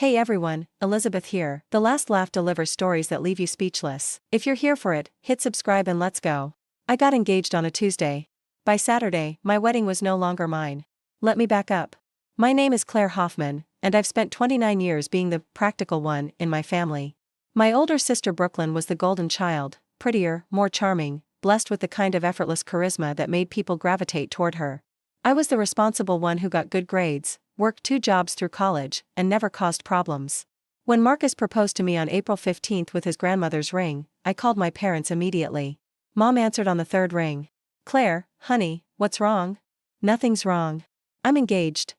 Hey everyone, Elizabeth here. The Last Laugh delivers stories that leave you speechless. If you're here for it, hit subscribe and let's go. I got engaged on a Tuesday. By Saturday, my wedding was no longer mine. Let me back up. My name is Claire Hoffman, and I've spent 29 years being the practical one in my family. My older sister Brooklyn was the golden child, prettier, more charming, blessed with the kind of effortless charisma that made people gravitate toward her. I was the responsible one who got good grades, worked 2 jobs through college, and never caused problems. When Marcus proposed to me on April 15th with his grandmother's ring, I called my parents immediately. Mom answered on the 3rd ring. Claire, honey, what's wrong? Nothing's wrong. I'm engaged.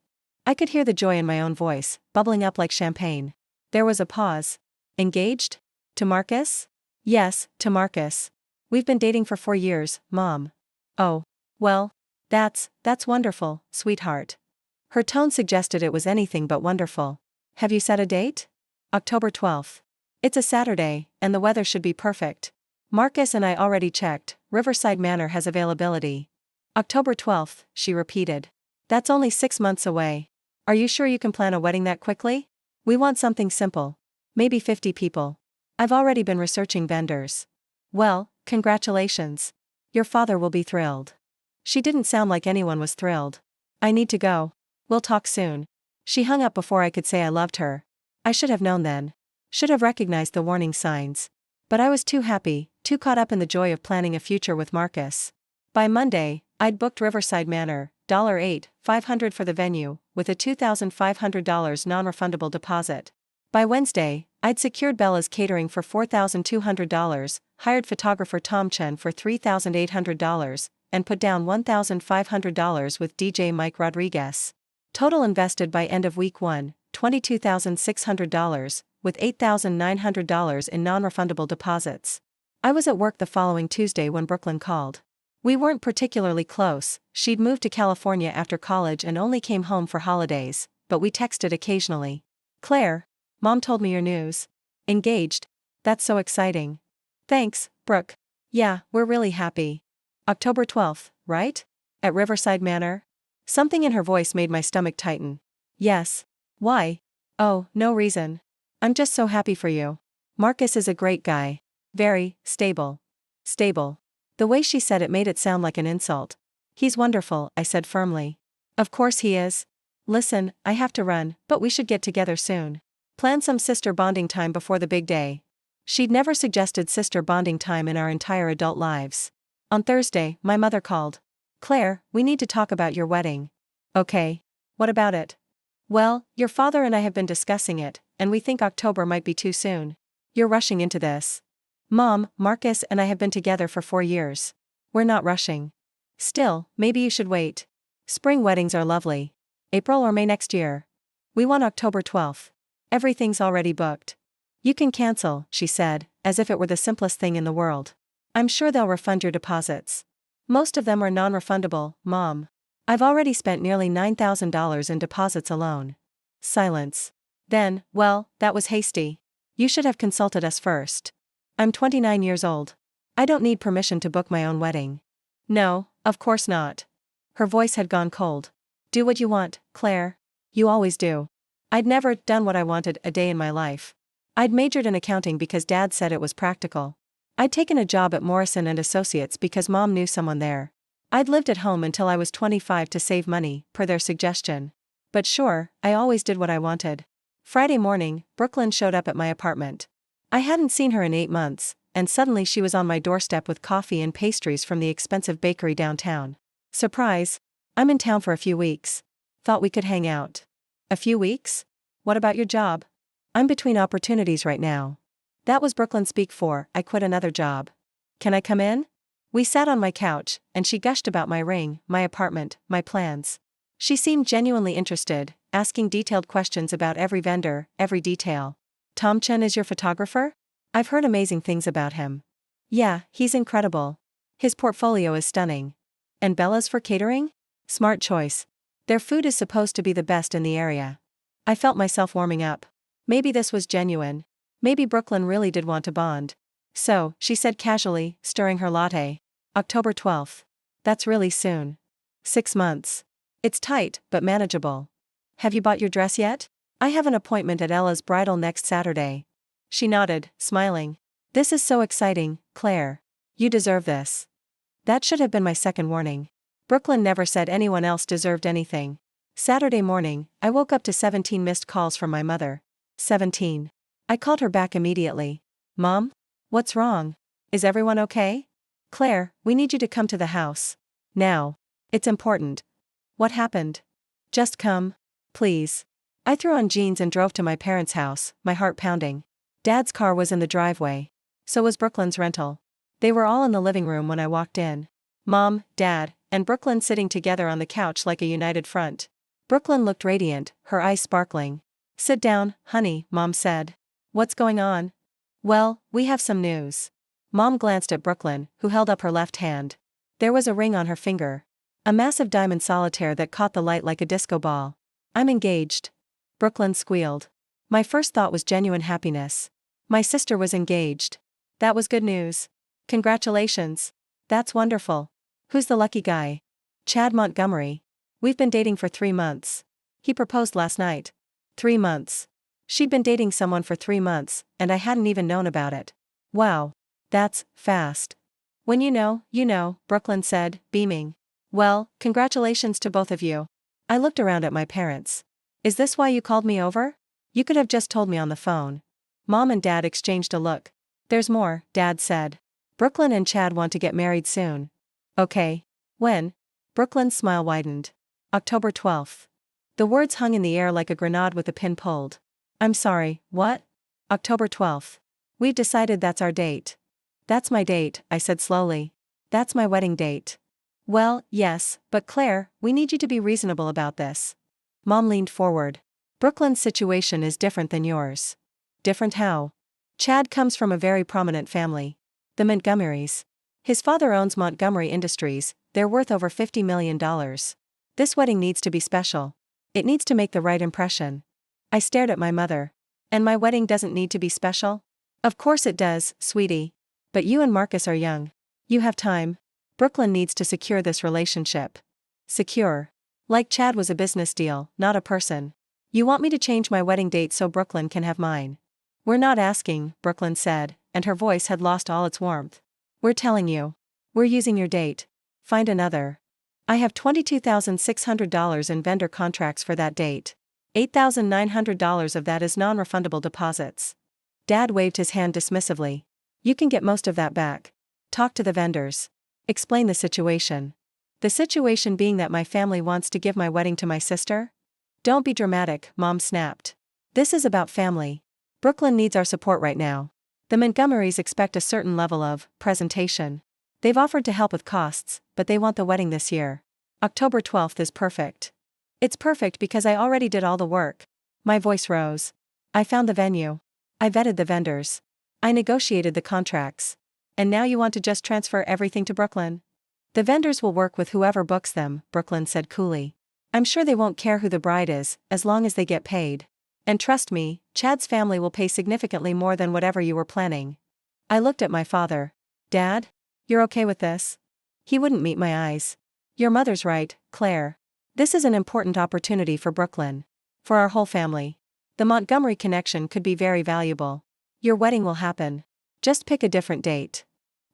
I could hear the joy in my own voice, bubbling up like champagne. There was a pause. Engaged? To Marcus? Yes, to Marcus. We've been dating for 4 years, Mom. Oh. Well. That's wonderful, sweetheart. Her tone suggested it was anything but wonderful. Have you set a date? October 12th. It's a Saturday, and the weather should be perfect. Marcus and I already checked, Riverside Manor has availability. October 12th, she repeated. That's only 6 months away. Are you sure you can plan a wedding that quickly? We want something simple. Maybe 50 people. I've already been researching vendors. Well, congratulations. Your father will be thrilled. She didn't sound like anyone was thrilled. I need to go. We'll talk soon. She hung up before I could say I loved her. I should have known then. Should have recognized the warning signs. But I was too happy, too caught up in the joy of planning a future with Marcus. By Monday, I'd booked Riverside Manor, $8,500 for the venue, with a $2,500 non-refundable deposit. By Wednesday, I'd secured Bella's catering for $4,200, hired photographer Tom Chen for $3,800, and put down $1,500 with DJ Mike Rodriguez. Total invested by end of week 1, $22,600, with $8,900 in non-refundable deposits. I was at work the following Tuesday when Brooklyn called. We weren't particularly close, she'd moved to California after college and only came home for holidays, but we texted occasionally. Claire, Mom told me your news. Engaged. That's so exciting. Thanks, Brooke. Yeah, we're really happy. October 12th, right? At Riverside Manor? Something in her voice made my stomach tighten. Yes. Why? Oh, no reason. I'm just so happy for you. Marcus is a great guy. Very stable. Stable. The way she said it made it sound like an insult. He's wonderful, I said firmly. Of course he is. Listen, I have to run, but we should get together soon. Plan some sister bonding time before the big day. She'd never suggested sister bonding time in our entire adult lives. On Thursday, my mother called. Claire, we need to talk about your wedding. Okay. What about it? Well, your father and I have been discussing it, and we think October might be too soon. You're rushing into this. Mom, Marcus and I have been together for 4 years. We're not rushing. Still, maybe you should wait. Spring weddings are lovely. April or May next year. We want October 12th. Everything's already booked. You can cancel, she said, as if it were the simplest thing in the world. I'm sure they'll refund your deposits. Most of them are non-refundable, Mom. I've already spent nearly $9,000 in deposits alone. Silence. Then, well, that was hasty. You should have consulted us first. I'm 29 years old. I don't need permission to book my own wedding. No, of course not. Her voice had gone cold. Do what you want, Claire. You always do. I'd never done what I wanted a day in my life. I'd majored in accounting because Dad said it was practical. I'd taken a job at Morrison & Associates because Mom knew someone there. I'd lived at home until I was 25 to save money, per their suggestion. But sure, I always did what I wanted. Friday morning, Brooklyn showed up at my apartment. I hadn't seen her in 8 months, and suddenly she was on my doorstep with coffee and pastries from the expensive bakery downtown. Surprise! I'm in town for a few weeks. Thought we could hang out. A few weeks? What about your job? I'm between opportunities right now. That was Brooklyn speak for, I quit another job. Can I come in? We sat on my couch, and she gushed about my ring, my apartment, my plans. She seemed genuinely interested, asking detailed questions about every vendor, every detail. Tom Chen is your photographer? I've heard amazing things about him. Yeah, he's incredible. His portfolio is stunning. And Bella's for catering? Smart choice. Their food is supposed to be the best in the area. I felt myself warming up. Maybe this was genuine. Maybe Brooklyn really did want to bond. So, she said casually, stirring her latte. October 12th. That's really soon. 6 months. It's tight, but manageable. Have you bought your dress yet? I have an appointment at Ella's bridal next Saturday. She nodded, smiling. This is so exciting, Claire. You deserve this. That should have been my second warning. Brooklyn never said anyone else deserved anything. Saturday morning, I woke up to 17 missed calls from my mother. 17. I called her back immediately. Mom? What's wrong? Is everyone okay? Claire, we need you to come to the house. Now. It's important. What happened? Just come. Please. I threw on jeans and drove to my parents' house, my heart pounding. Dad's car was in the driveway. So was Brooklyn's rental. They were all in the living room when I walked in. Mom, Dad, and Brooklyn sitting together on the couch like a united front. Brooklyn looked radiant, her eyes sparkling. Sit down, honey, Mom said. What's going on? Well, we have some news. Mom glanced at Brooklyn, who held up her left hand. There was a ring on her finger. A massive diamond solitaire that caught the light like a disco ball. I'm engaged. Brooklyn squealed. My first thought was genuine happiness. My sister was engaged. That was good news. Congratulations. That's wonderful. Who's the lucky guy? Chad Montgomery. We've been dating for 3 months. He proposed last night. 3 months. She'd been dating someone for 3 months, and I hadn't even known about it. Wow. That's fast. When you know, Brooklyn said, beaming. Well, congratulations to both of you. I looked around at my parents. Is this why you called me over? You could have just told me on the phone. Mom and Dad exchanged a look. There's more, Dad said. Brooklyn and Chad want to get married soon. Okay. When? Brooklyn's smile widened. October 12th. The words hung in the air like a grenade with a pin pulled. I'm sorry, what? October 12th. We've decided that's our date. That's my date, I said slowly. That's my wedding date. Well, yes, but Claire, we need you to be reasonable about this. Mom leaned forward. Brooklyn's situation is different than yours. Different how? Chad comes from a very prominent family. The Montgomerys. His father owns Montgomery Industries, they're worth over $50 million. This wedding needs to be special. It needs to make the right impression. I stared at my mother. And my wedding doesn't need to be special? Of course it does, sweetie. But you and Marcus are young. You have time. Brooklyn needs to secure this relationship. Secure. Like Chad was a business deal, not a person. You want me to change my wedding date so Brooklyn can have mine? We're not asking, Brooklyn said, and her voice had lost all its warmth. We're telling you. We're using your date. Find another. I have $22,600 in vendor contracts for that date. $8,900 of that is non-refundable deposits. Dad waved his hand dismissively. You can get most of that back. Talk to the vendors. Explain the situation. The situation being that my family wants to give my wedding to my sister? Don't be dramatic, Mom snapped. This is about family. Brooklyn needs our support right now. The Montgomerys expect a certain level of presentation. They've offered to help with costs, but they want the wedding this year. October 12th is perfect. It's perfect because I already did all the work. My voice rose. I found the venue. I vetted the vendors. I negotiated the contracts. And now you want to just transfer everything to Brooklyn? The vendors will work with whoever books them, Brooklyn said coolly. I'm sure they won't care who the bride is, as long as they get paid. And trust me, Chad's family will pay significantly more than whatever you were planning. I looked at my father. Dad? You're okay with this? He wouldn't meet my eyes. Your mother's right, Claire. This is an important opportunity for Brooklyn. For our whole family. The Montgomery connection could be very valuable. Your wedding will happen. Just pick a different date.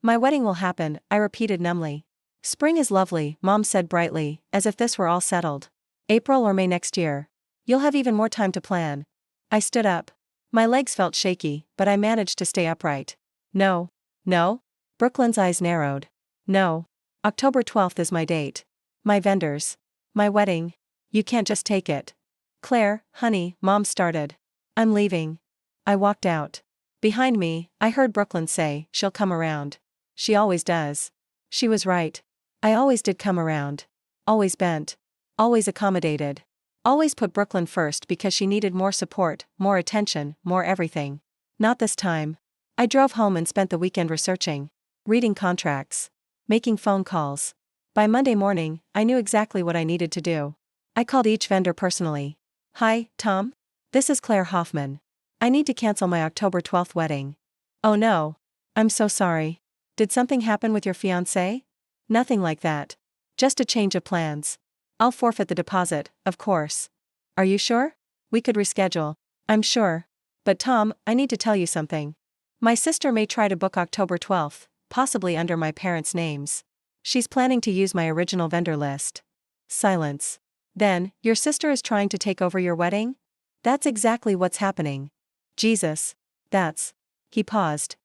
My wedding will happen, I repeated numbly. Spring is lovely, Mom said brightly, as if this were all settled. April or May next year. You'll have even more time to plan. I stood up. My legs felt shaky, but I managed to stay upright. No. No? Brooklyn's eyes narrowed. No. October 12th is my date. My vendors. My wedding. You can't just take it. Claire, honey, Mom started. I'm leaving. I walked out. Behind me, I heard Brooklyn say, she'll come around. She always does. She was right. I always did come around. Always bent. Always accommodated. Always put Brooklyn first because she needed more support, more attention, more everything. Not this time. I drove home and spent the weekend researching. Reading contracts. Making phone calls. By Monday morning, I knew exactly what I needed to do. I called each vendor personally. Hi, Tom? This is Claire Hoffman. I need to cancel my October 12th wedding. Oh no. I'm so sorry. Did something happen with your fiancé? Nothing like that. Just a change of plans. I'll forfeit the deposit, of course. Are you sure? We could reschedule. I'm sure. But Tom, I need to tell you something. My sister may try to book October 12th, possibly under my parents' names. She's planning to use my original vendor list. Silence. Then, your sister is trying to take over your wedding? That's exactly what's happening. Jesus. That's. He paused.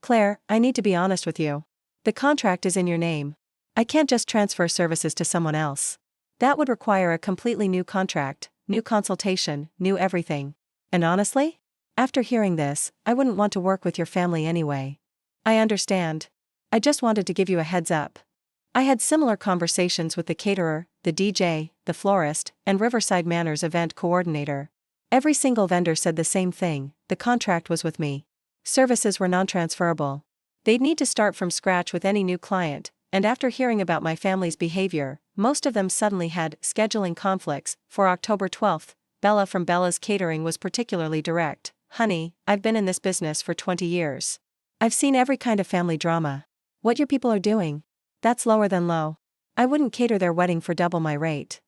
Claire, I need to be honest with you. The contract is in your name. I can't just transfer services to someone else. That would require a completely new contract, new consultation, new everything. And honestly? After hearing this, I wouldn't want to work with your family anyway. I understand. I just wanted to give you a heads up. I had similar conversations with the caterer, the DJ, the florist, and Riverside Manor's event coordinator. Every single vendor said the same thing: the contract was with me. Services were non-transferable. They'd need to start from scratch with any new client, and after hearing about my family's behavior, most of them suddenly had scheduling conflicts. For October 12th, Bella from Bella's Catering was particularly direct. Honey, I've been in this business for 20 years. I've seen every kind of family drama. What your people are doing? That's lower than low. I wouldn't cater their wedding for double my rate.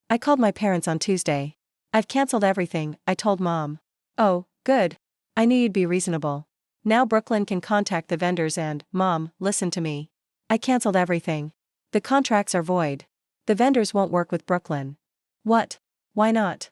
I called my parents on Tuesday. I've canceled everything, I told Mom. Oh, good. I knew you'd be reasonable. Now Brooklyn can contact the vendors and, Mom, listen to me. I canceled everything. The contracts are void. The vendors won't work with Brooklyn. What? Why not?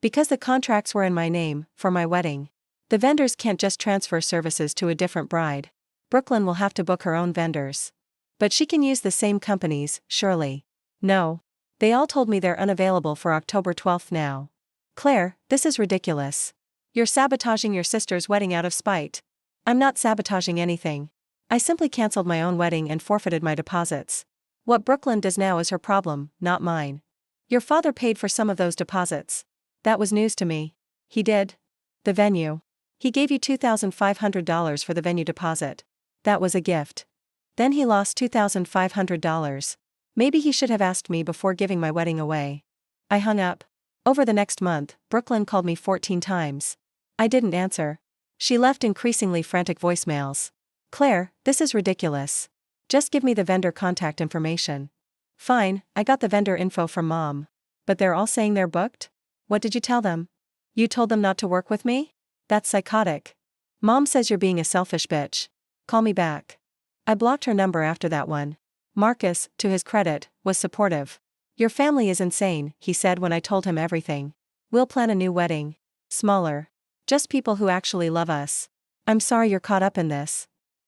Because the contracts were in my name, for my wedding. The vendors can't just transfer services to a different bride. Brooklyn will have to book her own vendors. But she can use the same companies, surely. No. They all told me they're unavailable for October 12th now. Claire, this is ridiculous. You're sabotaging your sister's wedding out of spite. I'm not sabotaging anything. I simply canceled my own wedding and forfeited my deposits. What Brooklyn does now is her problem, not mine. Your father paid for some of those deposits. That was news to me. He did? The venue. He gave you $2,500 for the venue deposit. That was a gift. Then he lost $2,500. Maybe he should have asked me before giving my wedding away. I hung up. Over the next month, Brooklyn called me 14 times. I didn't answer. She left increasingly frantic voicemails. Claire, this is ridiculous. Just give me the vendor contact information. Fine, I got the vendor info from Mom. But they're all saying they're booked? What did you tell them? You told them not to work with me? That's psychotic. Mom says you're being a selfish bitch. Call me back. I blocked her number after that one. Marcus, to his credit, was supportive. Your family is insane, he said when I told him everything. We'll plan a new wedding. Smaller. Just people who actually love us. I'm sorry you're caught up in this.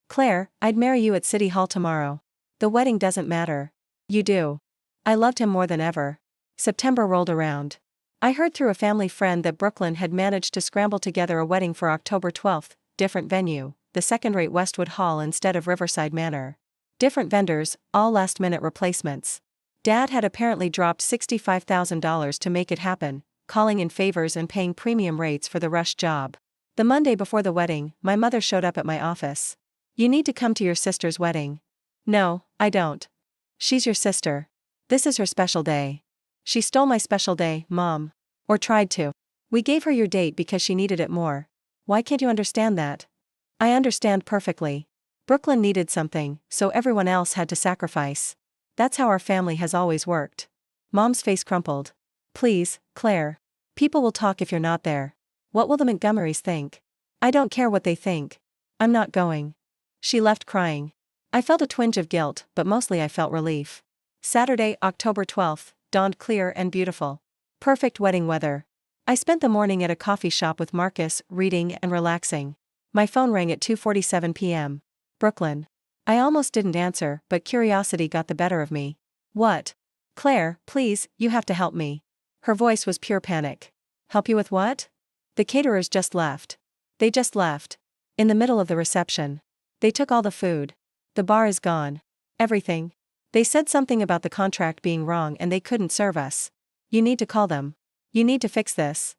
Claire, I'd marry you at City Hall tomorrow. The wedding doesn't matter. You do. I loved him more than ever. September rolled around. I heard through a family friend that Brooklyn had managed to scramble together a wedding for October 12th, different venue, the second-rate Westwood Hall instead of Riverside Manor. Different vendors, all last-minute replacements. Dad had apparently dropped $65,000 to make it happen, calling in favors and paying premium rates for the rush job. The Monday before the wedding, my mother showed up at my office. You need to come to your sister's wedding. No, I don't. She's your sister. This is her special day. She stole my special day, Mom. Or tried to. We gave her your date because she needed it more. Why can't you understand that? I understand perfectly. Brooklyn needed something, so everyone else had to sacrifice. That's how our family has always worked. Mom's face crumpled. Please, Claire. People will talk if you're not there. What will the Montgomerys think? I don't care what they think. I'm not going. She left crying. I felt a twinge of guilt, but mostly I felt relief. Saturday, October 12th, dawned clear and beautiful. Perfect wedding weather. I spent the morning at a coffee shop with Marcus, reading and relaxing. My phone rang at 2:47 p.m. Brooklyn. I almost didn't answer, but curiosity got the better of me. What? Claire, please, you have to help me. Her voice was pure panic. Help you with what? The caterers just left. They just left. In the middle of the reception. They took all the food. The bar is gone. Everything. They said something about the contract being wrong and they couldn't serve us. You need to call them. You need to fix this.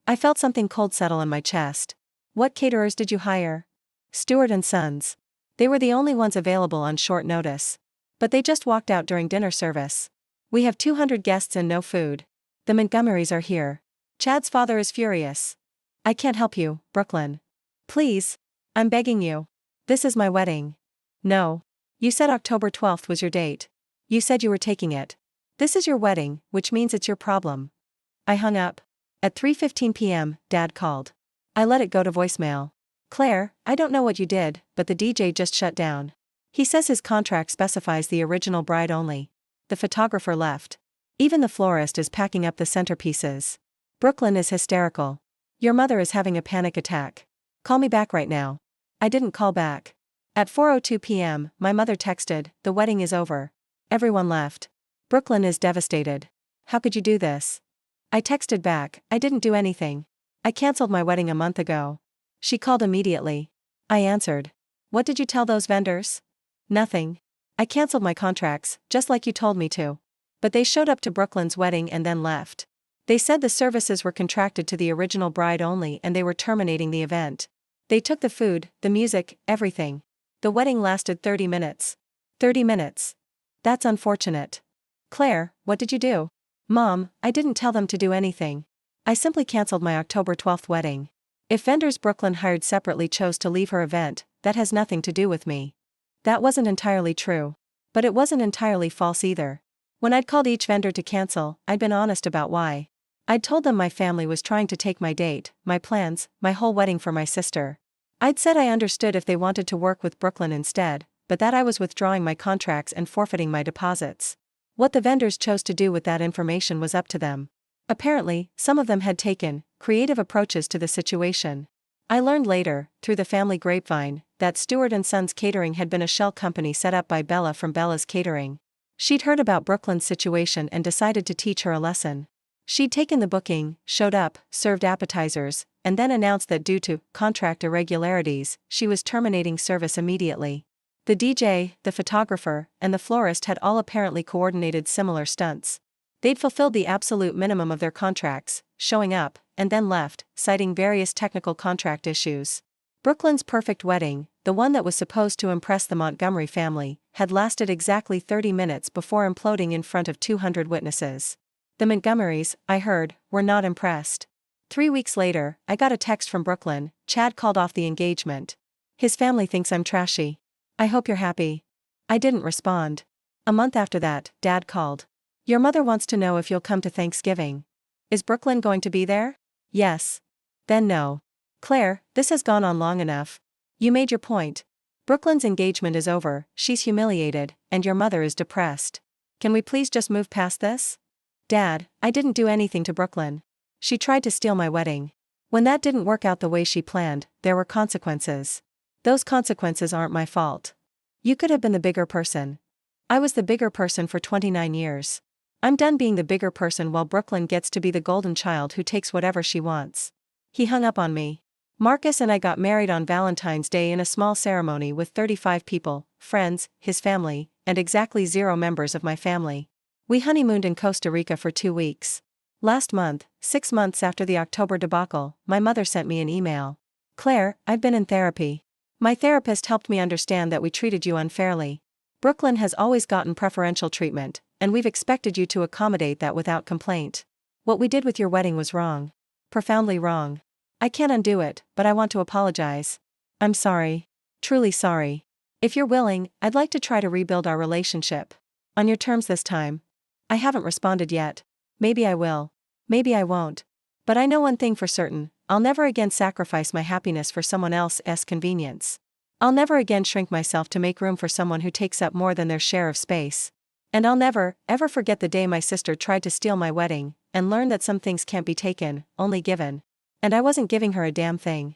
I felt something cold settle in my chest. What caterers did you hire? Stewart and Sons. They were the only ones available on short notice. But they just walked out during dinner service. We have 200 guests and no food. The Montgomerys are here. Chad's father is furious. I can't help you, Brooklyn. Please. I'm begging you. This is my wedding. No. You said October 12th was your date. You said you were taking it. This is your wedding, which means it's your problem. I hung up. At 3:15 p.m., Dad called. I let it go to voicemail. Claire, I don't know what you did, but the DJ just shut down. He says his contract specifies the original bride only. The photographer left. Even the florist is packing up the centerpieces. Brooklyn is hysterical. Your mother is having a panic attack. Call me back right now. I didn't call back. At 4:02 p.m., my mother texted, the wedding is over. Everyone left. Brooklyn is devastated. How could you do this? I texted back, I didn't do anything. I canceled my wedding a month ago. She called immediately. I answered. What did you tell those vendors? Nothing. I canceled my contracts, just like you told me to. But they showed up to Brooklyn's wedding and then left. They said the services were contracted to the original bride only and they were terminating the event. They took the food, the music, everything. The wedding lasted 30 minutes. 30 minutes. That's unfortunate. Claire, what did you do? Mom, I didn't tell them to do anything. I simply canceled my October 12th wedding. If vendors Brooklyn hired separately chose to leave her event, that has nothing to do with me. That wasn't entirely true. But it wasn't entirely false either. When I'd called each vendor to cancel, I'd been honest about why. I'd told them my family was trying to take my date, my plans, my whole wedding for my sister. I'd said I understood if they wanted to work with Brooklyn instead, but that I was withdrawing my contracts and forfeiting my deposits. What the vendors chose to do with that information was up to them. Apparently, some of them had taken creative approaches to the situation. I learned later, through the family grapevine, that Stewart & Sons Catering had been a shell company set up by Bella from Bella's Catering. She'd heard about Brooklyn's situation and decided to teach her a lesson. She'd taken the booking, showed up, served appetizers, and then announced that due to contract irregularities, she was terminating service immediately. The DJ, the photographer, and the florist had all apparently coordinated similar stunts. They'd fulfilled the absolute minimum of their contracts, showing up, and then left, citing various technical contract issues. Brooklyn's perfect wedding, the one that was supposed to impress the Montgomery family, had lasted exactly 30 minutes before imploding in front of 200 witnesses. The Montgomerys, I heard, were not impressed. 3 weeks later, I got a text from Brooklyn. Chad called off the engagement. His family thinks I'm trashy. I hope you're happy. I didn't respond. A month after that, Dad called. Your mother wants to know if you'll come to Thanksgiving. Is Brooklyn going to be there? Yes. Then no. Claire, this has gone on long enough. You made your point. Brooklyn's engagement is over, she's humiliated, and your mother is depressed. Can we please just move past this? Dad, I didn't do anything to Brooklyn. She tried to steal my wedding. When that didn't work out the way she planned, there were consequences. Those consequences aren't my fault. You could have been the bigger person. I was the bigger person for 29 years. I'm done being the bigger person while Brooklyn gets to be the golden child who takes whatever she wants. He hung up on me. Marcus and I got married on Valentine's Day in a small ceremony with 35 people, friends, his family, and exactly 0 members of my family. We honeymooned in Costa Rica for 2 weeks. Last month, 6 months after the October debacle, my mother sent me an email. Claire, I've been in therapy. My therapist helped me understand that we treated you unfairly. Brooklyn has always gotten preferential treatment, and we've expected you to accommodate that without complaint. What we did with your wedding was wrong. Profoundly wrong. I can't undo it, but I want to apologize. I'm sorry. Truly sorry. If you're willing, I'd like to try to rebuild our relationship. On your terms this time. I haven't responded yet. Maybe I will. Maybe I won't. But I know one thing for certain, I'll never again sacrifice my happiness for someone else's convenience. I'll never again shrink myself to make room for someone who takes up more than their share of space. And I'll never, ever forget the day my sister tried to steal my wedding, and learned that some things can't be taken, only given. And I wasn't giving her a damn thing.